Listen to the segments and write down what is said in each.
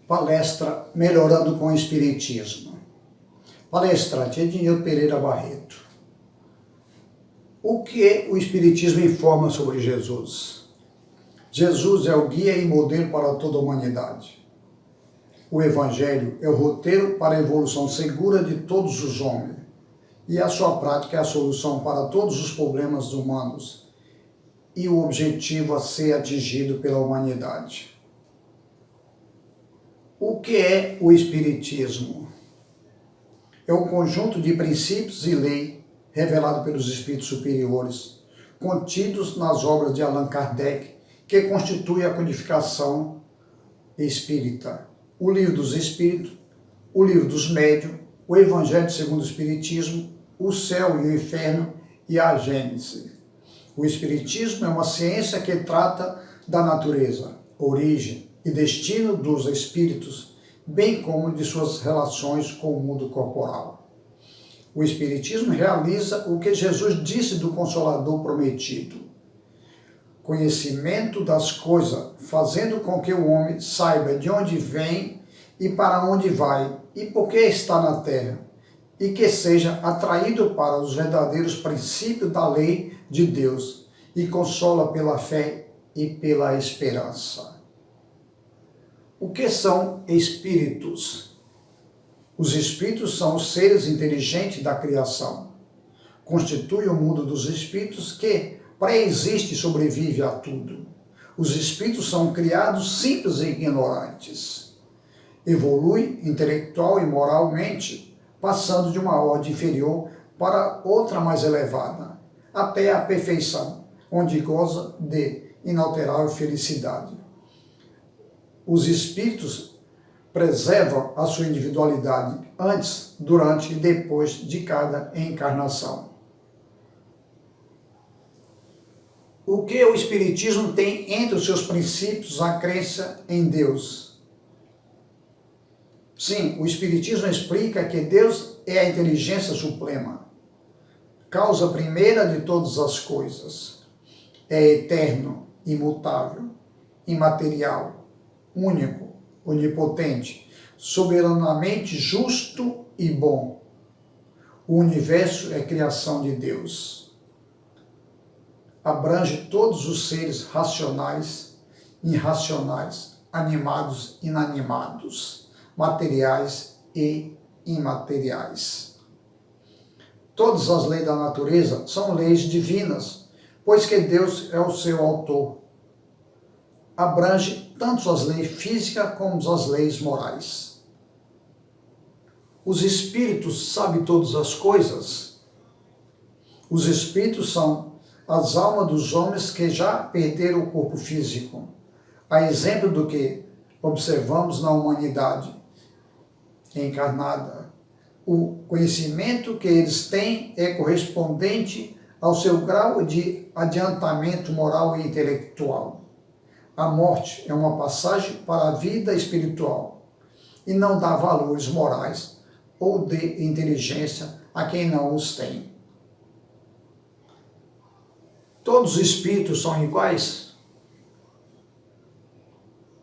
Palestra Melhorando com o Espiritismo. Palestrante Ednildo Pereira Barreto. O que o Espiritismo informa sobre Jesus? Jesus é o guia e modelo para toda a humanidade. O Evangelho é o roteiro para a evolução segura de todos os homens, e a sua prática é a solução para todos os problemas humanos e o objetivo a ser atingido pela humanidade. O que é o Espiritismo? É um conjunto de princípios e lei revelado pelos Espíritos superiores, contidos nas obras de Allan Kardec, que constitui a codificação espírita, o Livro dos Espíritos, o Livro dos Médiuns, o Evangelho segundo o Espiritismo, o Céu e o Inferno e a Gênese. O Espiritismo é uma ciência que trata da natureza, origem e destino dos espíritos, bem como de suas relações com o mundo corporal. O Espiritismo realiza o que Jesus disse do Consolador prometido: conhecimento das coisas, fazendo com que o homem saiba de onde vem e para onde vai e por que está na terra, e que seja atraído para os verdadeiros princípios da lei de Deus e consola pela fé e pela esperança. O que são espíritos? Os espíritos são os seres inteligentes da criação. Constituem o mundo dos espíritos que pré-existe e sobrevive a tudo. Os espíritos são criados simples e ignorantes. Evoluem intelectual e moralmente, passando de uma ordem inferior para outra mais elevada, até a perfeição, onde goza de inalterável felicidade. Os espíritos preservam a sua individualidade antes, durante e depois de cada encarnação. O que o Espiritismo tem entre os seus princípios a crença em Deus? Sim, o Espiritismo explica que Deus é a inteligência suprema, causa primeira de todas as coisas. É eterno, imutável, imaterial, único, onipotente, soberanamente justo e bom. O universo é criação de Deus. Abrange todos os seres racionais, irracionais, animados, inanimados, materiais e imateriais. Todas as leis da natureza são leis divinas, pois que Deus é o seu autor. Abrange tanto as leis físicas como as leis morais. Os espíritos sabem todas as coisas. Os espíritos são as almas dos homens que já perderam o corpo físico, a exemplo do que observamos na humanidade encarnada. O conhecimento que eles têm é correspondente ao seu grau de adiantamento moral e intelectual. A morte é uma passagem para a vida espiritual e não dá valores morais ou de inteligência a quem não os tem. Todos os espíritos são iguais?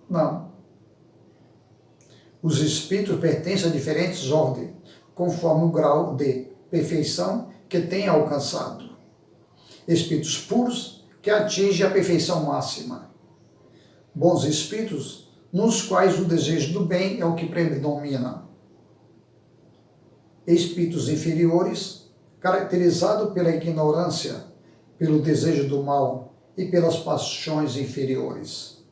Não. Os espíritos pertencem a diferentes ordens, conforme o grau de perfeição que têm alcançado. Espíritos puros que atingem a perfeição máxima. Bons espíritos, nos quais o desejo do bem é o que predomina. Espíritos inferiores, caracterizados pela ignorância, pelo desejo do mal e pelas paixões inferiores.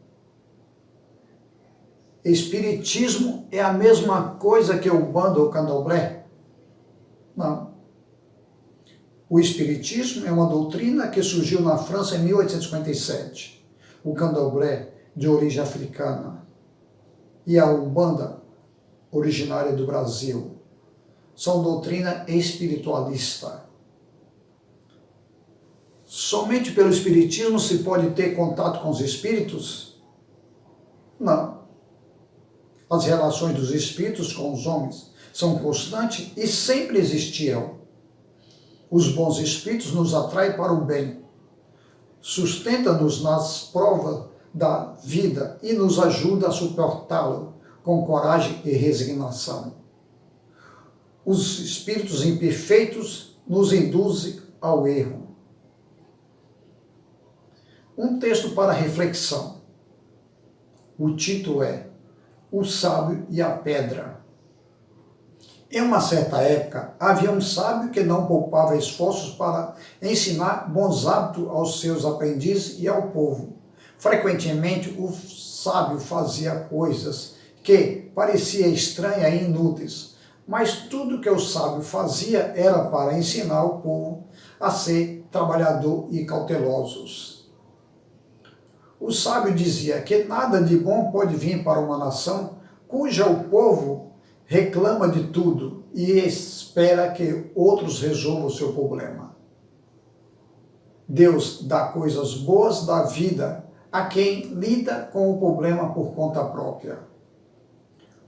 Espiritismo é a mesma coisa que o Umbanda ou Candomblé? Não. O Espiritismo é uma doutrina que surgiu na França em 1857. O Candomblé, de origem africana, e a Umbanda, originária do Brasil, são doutrina espiritualista. Somente pelo Espiritismo se pode ter contato com os espíritos? Não. As relações dos espíritos com os homens são constantes e sempre existiram. Os bons espíritos nos atraem para o bem, sustenta-nos nas provas da vida e nos ajuda a suportá-lo, com coragem e resignação. Os espíritos imperfeitos nos induzem ao erro. Um texto para reflexão. O título é O Sábio e a Pedra. Em uma certa época, havia um sábio que não poupava esforços para ensinar bons hábitos aos seus aprendizes e ao povo. Frequentemente, o sábio fazia coisas que pareciam estranhas e inúteis, mas tudo que o sábio fazia era para ensinar o povo a ser trabalhador e cautelosos. O sábio dizia que nada de bom pode vir para uma nação cuja o povo reclama de tudo e espera que outros resolvam o seu problema. Deus dá coisas boas da vida a quem lida com o problema por conta própria.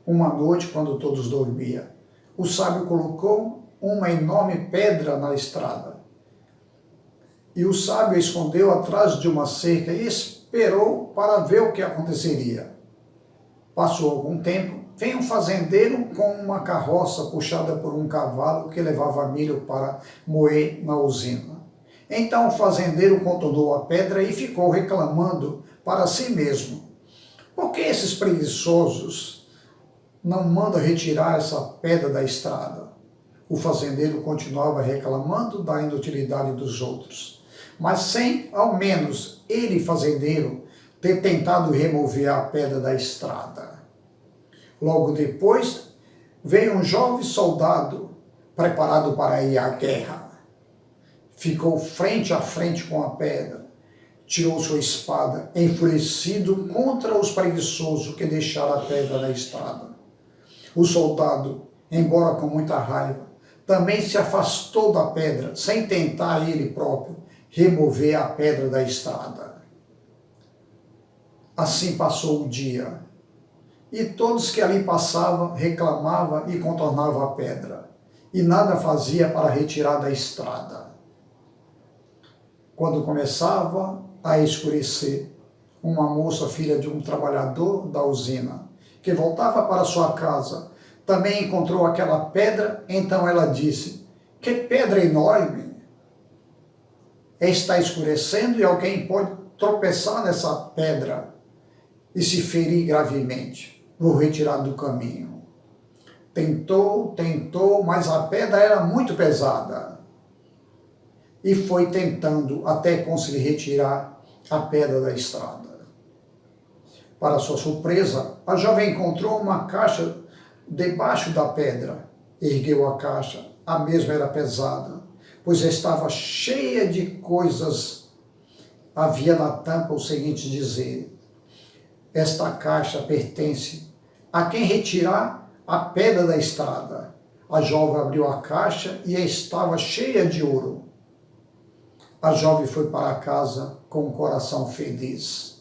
Uma noite, quando todos dormiam, o sábio colocou uma enorme pedra na estrada. E o sábio escondeu atrás de uma cerca e esperou para ver o que aconteceria. Passou algum tempo, veio um fazendeiro com uma carroça puxada por um cavalo que levava milho para moer na usina. Então o fazendeiro contornou a pedra e ficou reclamando para si mesmo: por que esses preguiçosos não mandam retirar essa pedra da estrada? O fazendeiro continuava reclamando da inutilidade dos outros, mas sem, ao menos, ele, fazendeiro, ter tentado remover a pedra da estrada. Logo depois, veio um jovem soldado preparado para ir à guerra. Ficou frente a frente com a pedra, tirou sua espada, enfurecido contra os preguiçosos que deixaram a pedra na estrada. O soldado, embora com muita raiva, também se afastou da pedra, sem tentar ele próprio remover a pedra da estrada. Assim passou o dia, e todos que ali passavam reclamavam e contornavam a pedra, e nada fazia para retirar da estrada. Quando começava a escurecer, uma moça, filha de um trabalhador da usina, que voltava para sua casa, também encontrou aquela pedra. Então ela disse: que pedra enorme! Está escurecendo e alguém pode tropeçar nessa pedra e se ferir gravemente. Vou retirar do caminho. Tentou, mas a pedra era muito pesada. E foi tentando até conseguir retirar a pedra da estrada. Para sua surpresa, a jovem encontrou uma caixa debaixo da pedra. Ergueu a caixa, a mesma era pesada, pois estava cheia de coisas. Havia na tampa o seguinte dizer: esta caixa pertence a quem retirar a pedra da estrada. A jovem abriu a caixa e estava cheia de ouro. A jovem foi para casa com o coração feliz.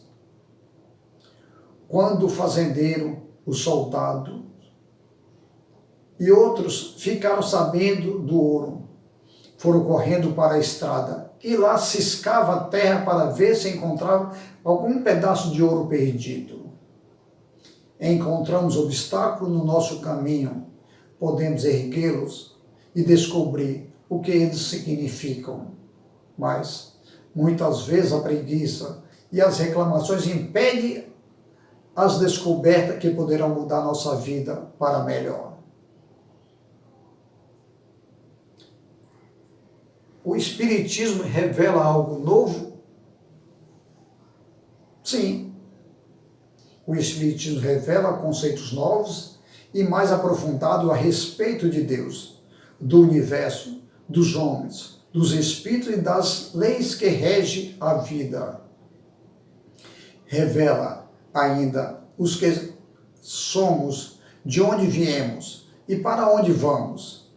Quando o fazendeiro, o soldado e outros ficaram sabendo do ouro, foram correndo para a estrada e lá ciscava a terra para ver se encontrava algum pedaço de ouro perdido. Encontramos obstáculos no nosso caminho, podemos erguê-los e descobrir o que eles significam. Mas, muitas vezes, a preguiça e as reclamações impedem as descobertas que poderão mudar nossa vida para melhor. O Espiritismo revela algo novo? Sim. O Espiritismo revela conceitos novos e mais aprofundados a respeito de Deus, do universo, dos homens, dos espíritos e das leis que regem a vida. Revela ainda os que somos, de onde viemos e para onde vamos.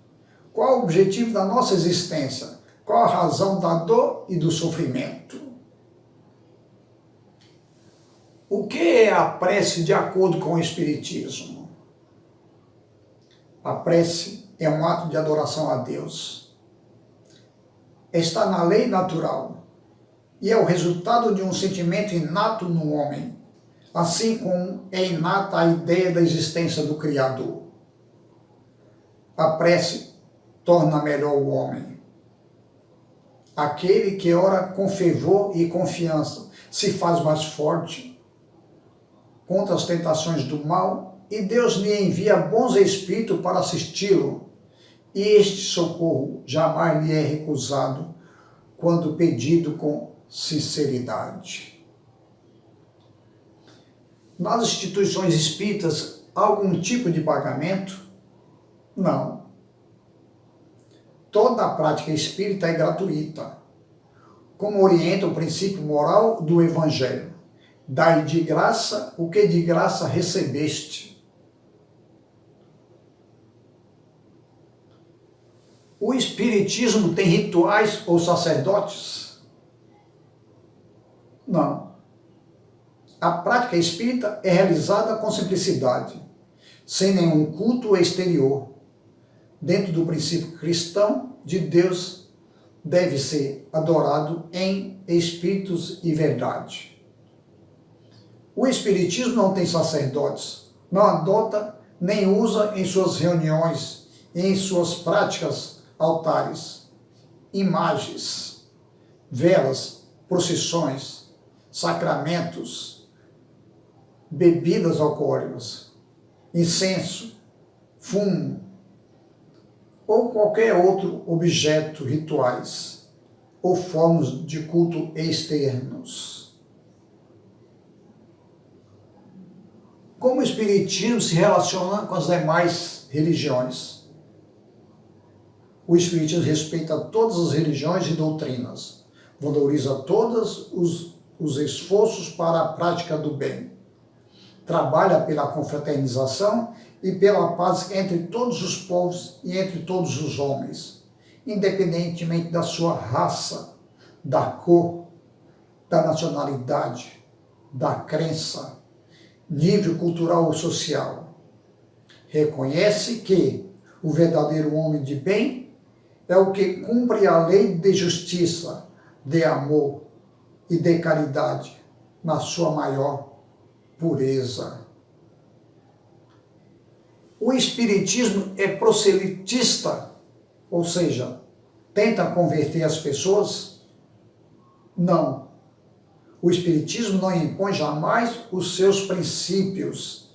Qual o objetivo da nossa existência? Qual a razão da dor e do sofrimento? O que é a prece de acordo com o Espiritismo? A prece é um ato de adoração a Deus. Está na lei natural e é o resultado de um sentimento inato no homem. assim como é inata a ideia da existência do Criador. A prece torna melhor o homem. Aquele que ora com fervor e confiança se faz mais forte contra as tentações do mal, e Deus lhe envia bons espíritos para assisti-lo, e este socorro jamais lhe é recusado quando pedido com sinceridade. Nas instituições espíritas, há algum tipo de pagamento? Não. Toda a prática espírita é gratuita, como orienta o princípio moral do Evangelho. Dai de graça o que de graça recebeste. O Espiritismo tem rituais ou sacerdotes? Não. A prática espírita é realizada com simplicidade, sem nenhum culto exterior. Dentro do princípio cristão de Deus, deve ser adorado em espíritos e verdade. O Espiritismo não tem sacerdotes, não adota nem usa em suas reuniões e em suas práticas altares, imagens, velas, procissões, sacramentos, bebidas alcoólicas, incenso, fumo, ou qualquer outro objeto rituais ou formas de culto externos. Como o Espiritismo se relaciona com as demais religiões? O Espiritismo respeita todas as religiões e doutrinas, valoriza todos os esforços para a prática do bem, trabalha pela confraternização e pela paz entre todos os povos e entre todos os homens, independentemente da sua raça, da cor, da nacionalidade, da crença, nível cultural ou social. Reconhece que o verdadeiro homem de bem é o que cumpre a lei de justiça, de amor e de caridade na sua maior pureza. O Espiritismo é proselitista, ou seja, tenta converter as pessoas? Não. O Espiritismo não impõe jamais os seus princípios.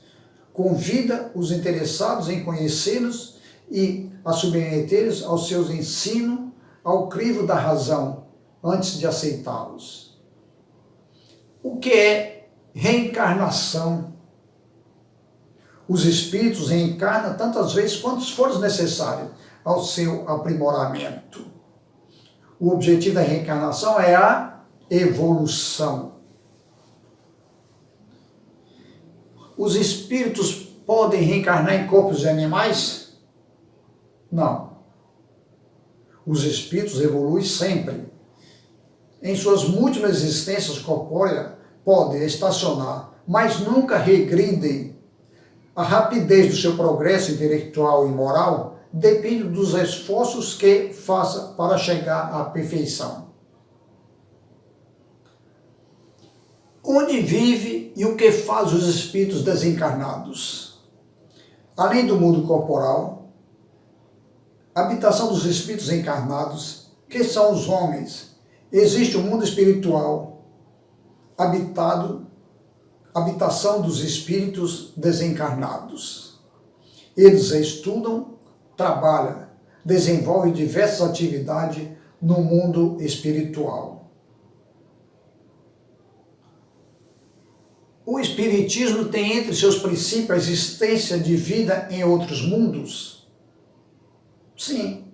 Convida os interessados em conhecê-los e a submeter-los aos seus ensinos ao crivo da razão, antes de aceitá-los. O que é reencarnação? Os espíritos reencarnam tantas vezes quantas forem necessárias ao seu aprimoramento. O objetivo da reencarnação é a evolução. Os espíritos podem reencarnar em corpos de animais? Não. Os espíritos evoluem sempre. Em suas múltiplas existências corpóreas, podem estacionar, mas nunca regridem. A rapidez do seu progresso intelectual e moral depende dos esforços que faça para chegar à perfeição. Onde vive e o que faz os espíritos desencarnados? Além do mundo corporal, a habitação dos espíritos encarnados, que são os homens, existe o mundo espiritual, habitação dos espíritos desencarnados. Eles estudam, trabalham, desenvolvem diversas atividades no mundo espiritual. O Espiritismo tem entre seus princípios a existência de vida em outros mundos? Sim.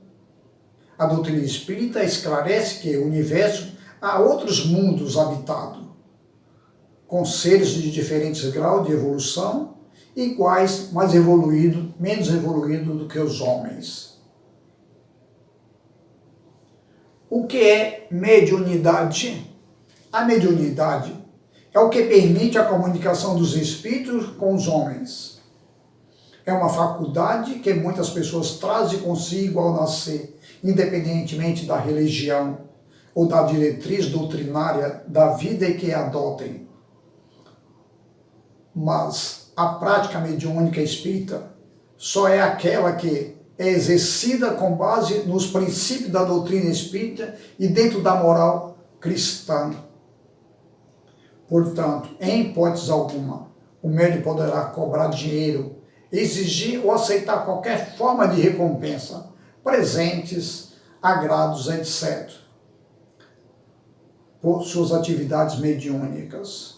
A doutrina espírita esclarece que no universo há outros mundos habitados, com seres de diferentes graus de evolução, iguais, mais evoluídos, menos evoluídos do que os homens. O que é mediunidade? A mediunidade é o que permite a comunicação dos espíritos com os homens. É uma faculdade que muitas pessoas trazem consigo ao nascer, independentemente da religião ou da diretriz doutrinária da vida que adotem. mas a prática mediúnica espírita só é aquela que é exercida com base nos princípios da doutrina espírita e dentro da moral cristã. Portanto, em hipótese alguma, o médium poderá cobrar dinheiro, exigir ou aceitar qualquer forma de recompensa, presentes, agrados, etc., por suas atividades mediúnicas.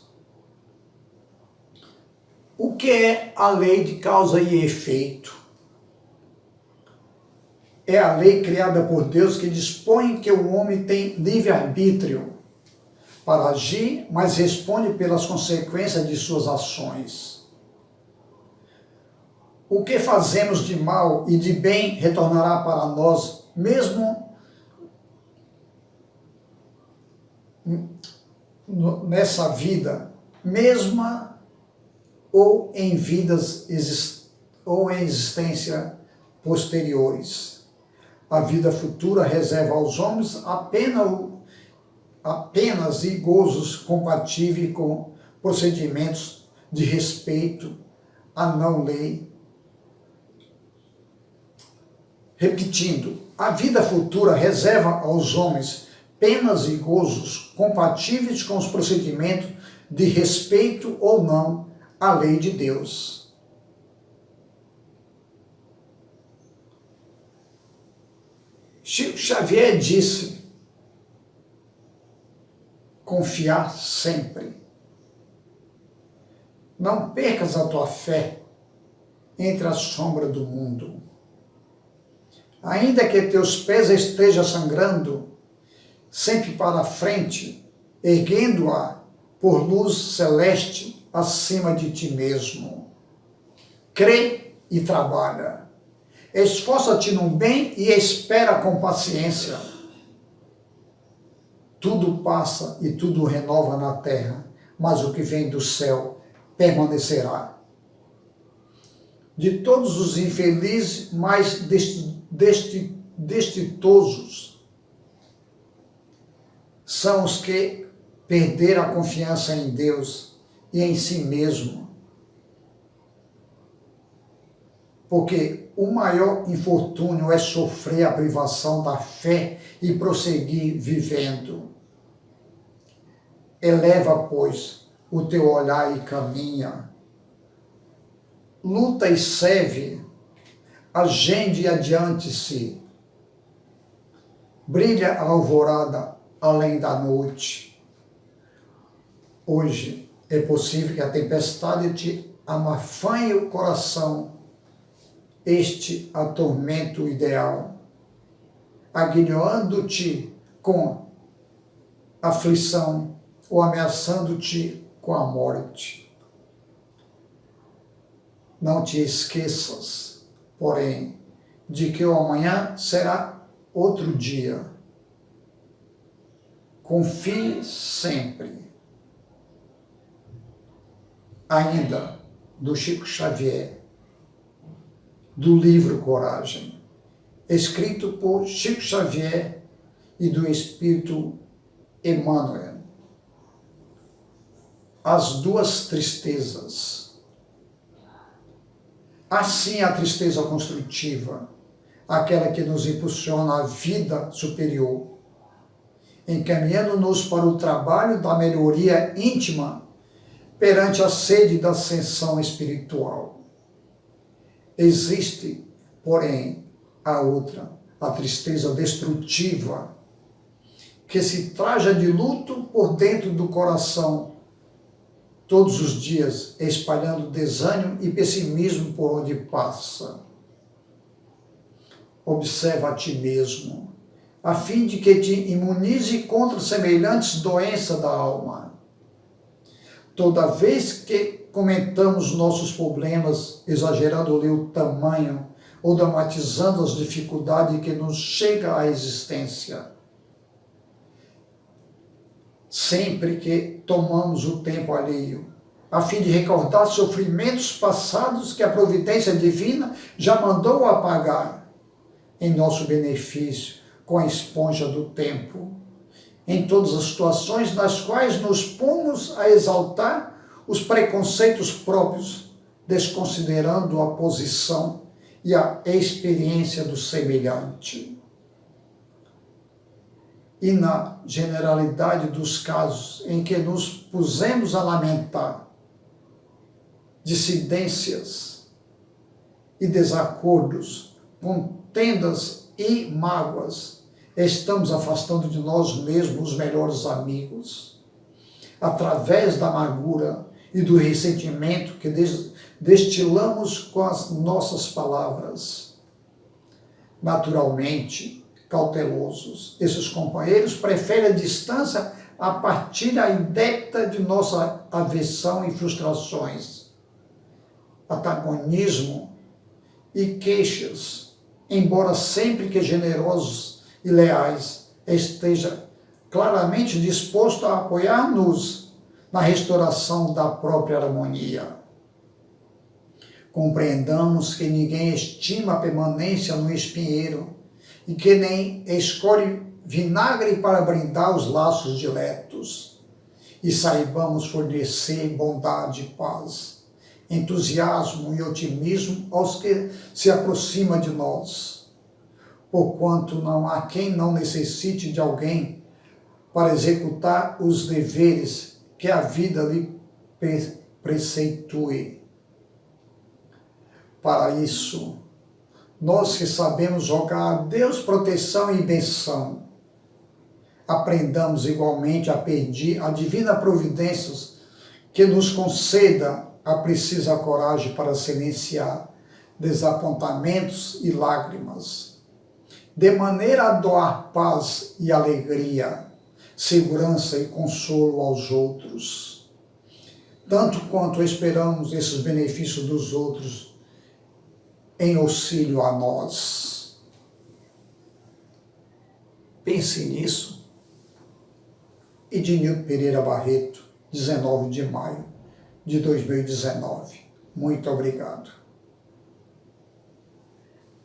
O que é a lei de causa e efeito? É a lei criada por Deus que dispõe que o homem tem livre-arbítrio para agir, mas responde pelas consequências de suas ações. O que fazemos de mal e de bem retornará para nós, mesmo nessa vida, mesma ou em vidas ou em existência posteriores. A vida futura reserva aos homens apenas e gozos compatíveis com procedimentos de respeito à não-lei. Repetindo, a vida futura reserva aos homens penas e gozos compatíveis com os procedimentos de respeito ou não à lei de Deus. Chico Xavier disse: confiar sempre. Não percas a tua fé entre a sombra do mundo. Ainda que teus pés estejam sangrando, sempre para a frente, erguendo-a por luz celeste acima de ti mesmo. Crê e trabalha. Esforça-te no bem e espera com paciência. Tudo passa e tudo renova na terra, mas o que vem do céu permanecerá. De todos os infelizes mais destituosos são os que perderam a confiança em Deus e em si mesmo. Porque o maior infortúnio é sofrer a privação da fé e prosseguir vivendo. Eleva, pois, o teu olhar e caminha. Luta e serve, agende adiante-se. Brilha a alvorada além da noite. Hoje é possível que a tempestade te amafanhe o coração, este atormento ideal, aguilhando-te com aflição ou ameaçando-te com a morte. Não te esqueças, porém, de que o amanhã será outro dia. Confie sempre. Ainda, do Chico Xavier, do livro Coragem, escrito por Chico Xavier e do Espírito Emmanuel. As duas tristezas. Assim a tristeza construtiva, aquela que nos impulsiona à vida superior, encaminhando-nos para o trabalho da melhoria íntima perante a sede da ascensão espiritual. Existe, porém, a outra, a tristeza destrutiva, que se traja de luto por dentro do coração, todos os dias, espalhando desânimo e pessimismo por onde passa. Observa a ti mesmo, a fim de que te imunize contra semelhantes doenças da alma. Toda vez que comentamos nossos problemas, exagerando-lhe o tamanho ou dramatizando as dificuldades que nos chegam à existência, sempre que tomamos o tempo alheio, a fim de recordar sofrimentos passados que a providência divina já mandou apagar em nosso benefício com a esponja do tempo, em todas as situações nas quais nos pomos a exaltar os preconceitos próprios, desconsiderando a posição e a experiência do semelhante. E na generalidade dos casos em que nos pusemos a lamentar dissidências e desacordos, contendas e mágoas, estamos afastando de nós mesmos os melhores amigos, através da amargura e do ressentimento que destilamos com as nossas palavras. Naturalmente, cautelosos, esses companheiros preferem a distância a partir indébita de nossa aversão e frustrações, antagonismo e queixas, embora sempre que generosos e leais, esteja claramente disposto a apoiar-nos na restauração da própria harmonia. Compreendamos que ninguém estima a permanência no espinheiro e que nem escolhe vinagre para brindar os laços diletos, e saibamos fornecer bondade e paz, entusiasmo e otimismo aos que se aproximam de nós, porquanto não há quem não necessite de alguém para executar os deveres que a vida lhe preceitue. Para isso, nós que sabemos rogar a Deus proteção e benção, aprendamos igualmente a pedir a divina providência que nos conceda a precisa coragem para silenciar desapontamentos e lágrimas, de maneira a doar paz e alegria, segurança e consolo aos outros, tanto quanto esperamos esses benefícios dos outros em auxílio a nós. Pense nisso. Ednilton Pereira Barreto, 19 de maio de 2019. Muito obrigado.